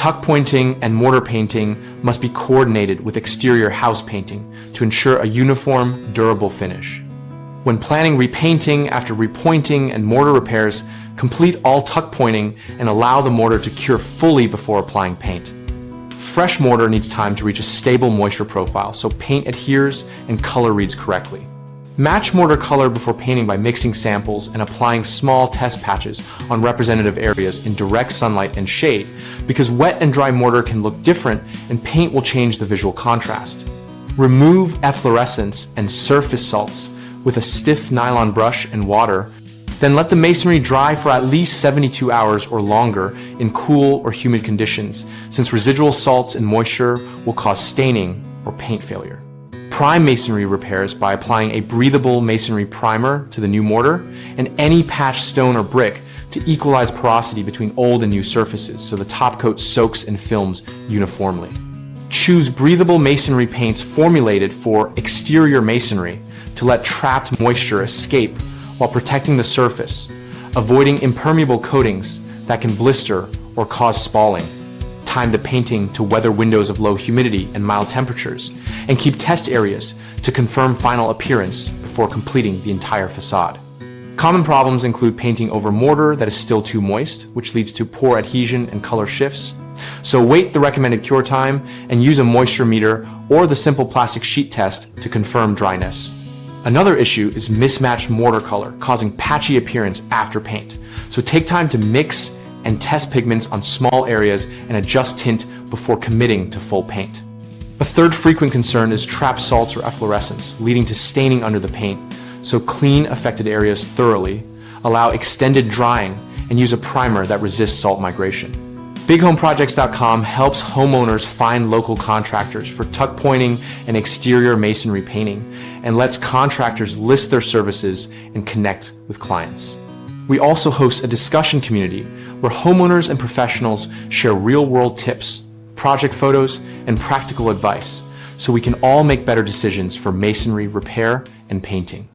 tuck pointing and mortar painting must be coordinated with exterior house painting to ensure a uniform, durable finish. When planning repainting after repointing and mortar repairs, complete all tuck pointing and allow the mortar to cure fully before applying paint. Fresh mortar needs time to reach a stable moisture profile so paint adheres and color reads correctly. Match mortar color before painting by mixing samples and applying small test patches on representative areas in direct sunlight and shade, because wet and dry mortar can look different and paint will change the visual contrast. Remove efflorescence and surface salts with a stiff nylon brush and water, then let the masonry dry for at least 72 hours or longer in cool or humid conditions, since residual salts and moisture will cause staining or paint failure. Prime masonry repairs by applying a breathable masonry primer to the new mortar and any patched stone or brick to equalize porosity between old and new surfaces so the top coat soaks and films uniformly. Choose breathable masonry paints formulated for exterior masonry to let trapped moisture escape while protecting the surface, avoiding impermeable coatings that can blister or cause spalling. Time the painting to weather windows of low humidity and mild temperatures, and keep test areas to confirm final appearance before completing the entire facade. Common problems include painting over mortar that is still too moist, which leads to poor adhesion and color shifts. So wait the recommended cure time and use a moisture meter or the simple plastic sheet test to confirm dryness. Another issue is mismatched mortar color, causing patchy appearance after paint. So take time to mix and test pigments on small areas and adjust tint before committing to full paint. A third frequent concern is trapped salts or efflorescence, leading to staining under the paint. So clean affected areas thoroughly, allow extended drying, and use a primer that resists salt migration. BigHomeProjects.com helps homeowners find local contractors for tuck pointing and exterior masonry painting, and lets contractors list their services and connect with clients. We also host a discussion community where homeowners and professionals share real-world tips, project photos, and practical advice so we can all make better decisions for masonry repair and painting.